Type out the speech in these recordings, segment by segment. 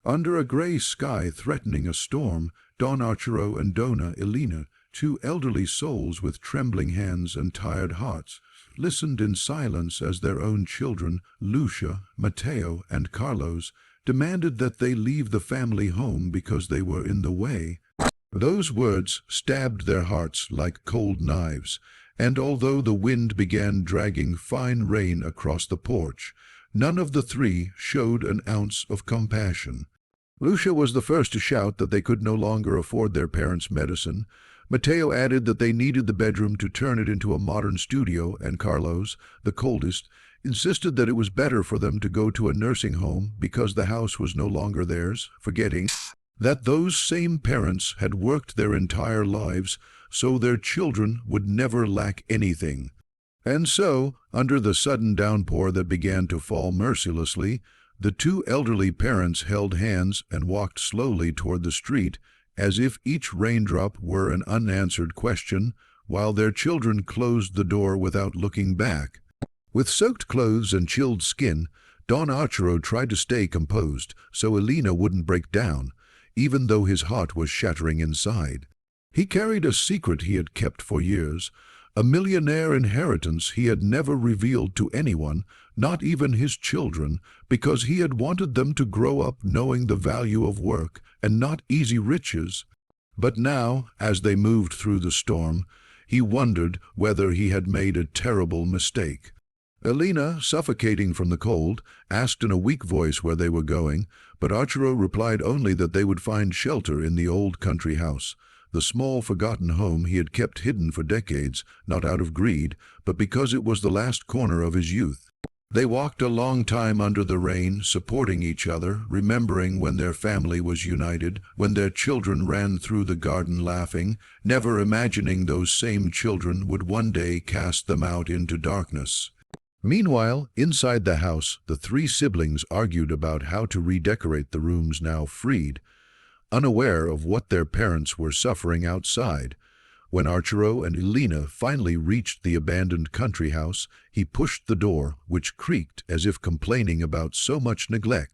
Under a gray sky threatening a storm, Don Arturo and Dona Elena, two elderly souls with trembling hands and tired hearts, listened in silence as their own children, Lucia, Mateo, and Carlos, demanded that they leave the family home because they were in the way. Those words stabbed their hearts like cold knives, and although the wind began dragging fine rain across the porch, none of the three showed an ounce of compassion. Lucia was the first to shout that they could no longer afford their parents' medicine. Mateo added that they needed the bedroom to turn it into a modern studio, and Carlos, the coldest, insisted that it was better for them to go to a nursing home because the house was no longer theirs, forgetting that those same parents had worked their entire lives so their children would never lack anything. And so, under the sudden downpour that began to fall mercilessly, the two elderly parents held hands and walked slowly toward the street, as if each raindrop were an unanswered question, while their children closed the door without looking back. With soaked clothes and chilled skin, Don Arturo tried to stay composed so Elena wouldn't break down, even though his heart was shattering inside. He carried a secret he had kept for years, a millionaire inheritance he had never revealed to anyone, not even his children, because he had wanted them to grow up knowing the value of work and not easy riches. But now, as they moved through the storm, he wondered whether he had made a terrible mistake. Elena, suffocating from the cold, asked in a weak voice where they were going, but Arturo replied only that they would find shelter in the old country house, the small forgotten home he had kept hidden for decades, not out of greed, but because it was the last corner of his youth. They walked a long time under the rain, supporting each other, remembering when their family was united, when their children ran through the garden laughing, never imagining those same children would one day cast them out into darkness. Meanwhile, inside the house, the three siblings argued about how to redecorate the rooms now freed, unaware of what their parents were suffering outside. When Arturo and Elena finally reached the abandoned country house, he pushed the door, which creaked as if complaining about so much neglect.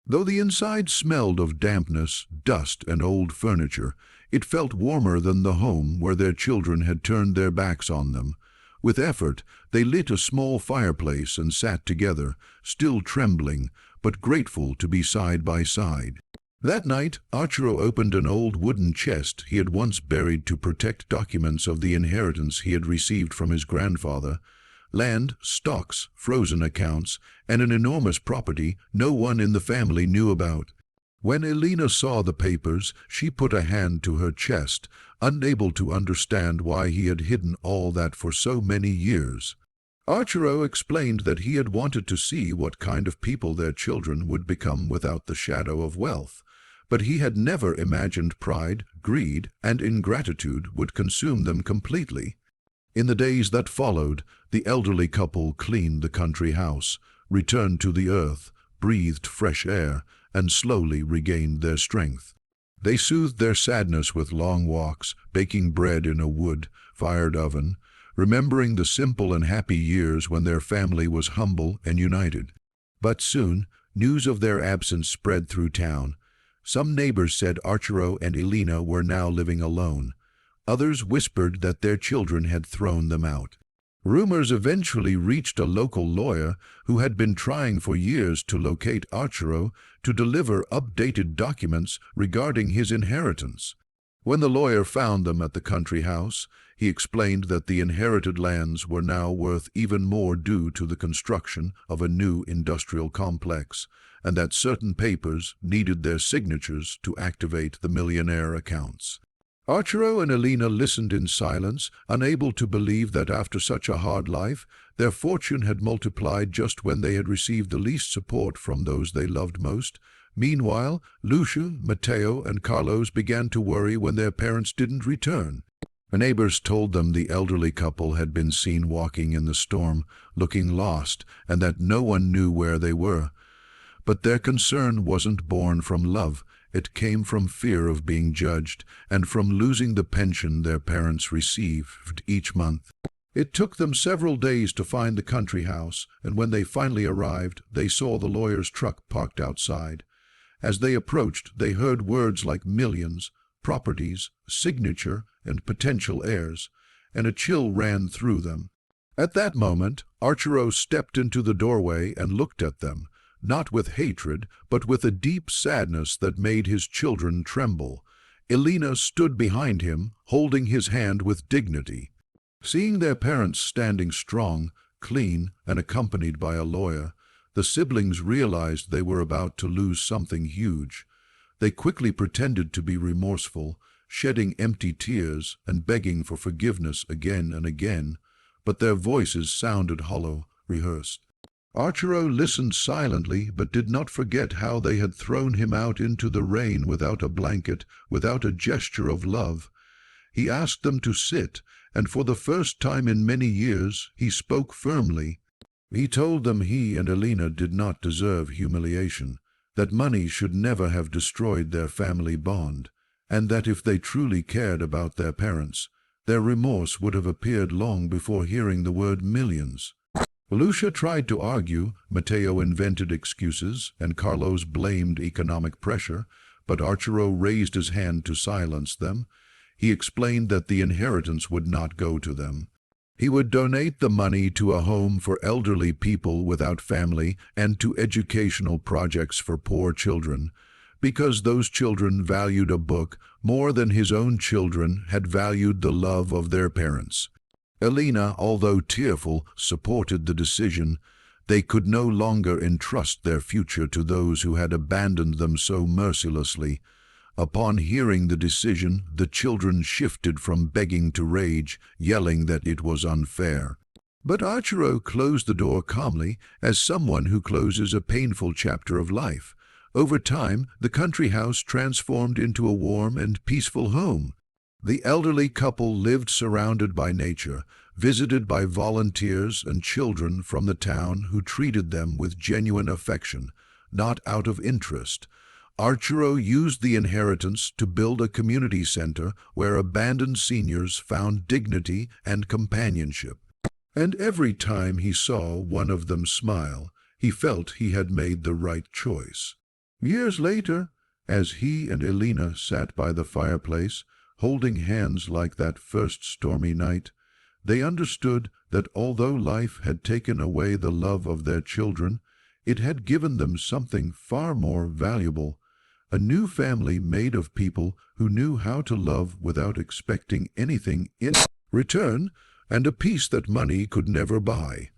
Though the inside smelled of dampness, dust, and old furniture, it felt warmer than the home where their children had turned their backs on them. With effort, they lit a small fireplace and sat together, still trembling, but grateful to be side by side. That night, Arturo opened an old wooden chest he had once buried to protect documents of the inheritance he had received from his grandfather. Land, stocks, frozen accounts, and an enormous property no one in the family knew about. When Elena saw the papers, she put a hand to her chest, unable to understand why he had hidden all that for so many years. Arturo explained that he had wanted to see what kind of people their children would become without the shadow of wealth, but he had never imagined pride, greed, and ingratitude would consume them completely. In the days that followed, the elderly couple cleaned the country house, returned to the earth, breathed fresh air, and slowly regained their strength. They soothed their sadness with long walks, baking bread in a wood-fired oven, remembering the simple and happy years when their family was humble and united. But soon, news of their absence spread through town. Some neighbors said Arturo and Elena were now living alone. Others whispered that their children had thrown them out. Rumors eventually reached a local lawyer who had been trying for years to locate Arturo to deliver updated documents regarding his inheritance. When the lawyer found them at the country house, he explained that the inherited lands were now worth even more due to the construction of a new industrial complex, and that certain papers needed their signatures to activate the millionaire accounts. Arturo and Elena listened in silence, unable to believe that after such a hard life, their fortune had multiplied just when they had received the least support from those they loved most. Meanwhile, Lucia, Mateo, and Carlos began to worry when their parents didn't return. The neighbors told them the elderly couple had been seen walking in the storm, looking lost, and that no one knew where they were. But their concern wasn't born from love. It came from fear of being judged and from losing the pension their parents received each month. It took them several days to find the country house, and when they finally arrived, they saw the lawyer's truck parked outside. As they approached, they heard words like millions, properties, signature, and potential heirs, and a chill ran through them. At that moment, Archero stepped into the doorway and looked at them, not with hatred, but with a deep sadness that made his children tremble. Elena stood behind him, holding his hand with dignity. Seeing their parents standing strong, clean, and accompanied by a lawyer, the siblings realized they were about to lose something huge. They quickly pretended to be remorseful, shedding empty tears and begging for forgiveness again and again, but their voices sounded hollow, rehearsed. Archero listened silently, but did not forget how they had thrown him out into the rain without a blanket, without a gesture of love. He asked them to sit, and for the first time in many years he spoke firmly. He told them he and Elena did not deserve humiliation, that money should never have destroyed their family bond, and that if they truly cared about their parents, their remorse would have appeared long before hearing the word millions. Lucia tried to argue, Matteo invented excuses, and Carlos blamed economic pressure, but Archero raised his hand to silence them. He explained that the inheritance would not go to them. He would donate the money to a home for elderly people without family and to educational projects for poor children, because those children valued a book more than his own children had valued the love of their parents. Elena, although tearful, supported the decision. They could no longer entrust their future to those who had abandoned them so mercilessly. Upon hearing the decision, the children shifted from begging to rage, yelling that it was unfair. But Archero closed the door calmly, as someone who closes a painful chapter of life. Over time, the country house transformed into a warm and peaceful home. The elderly couple lived surrounded by nature, visited by volunteers and children from the town who treated them with genuine affection, not out of interest. Archero used the inheritance to build a community center where abandoned seniors found dignity and companionship. And every time he saw one of them smile, he felt he had made the right choice. Years later, as he and Elena sat by the fireplace, holding hands like that first stormy night, they understood that although life had taken away the love of their children, it had given them something far more valuable, a new family made of people who knew how to love without expecting anything in return, and a peace that money could never buy.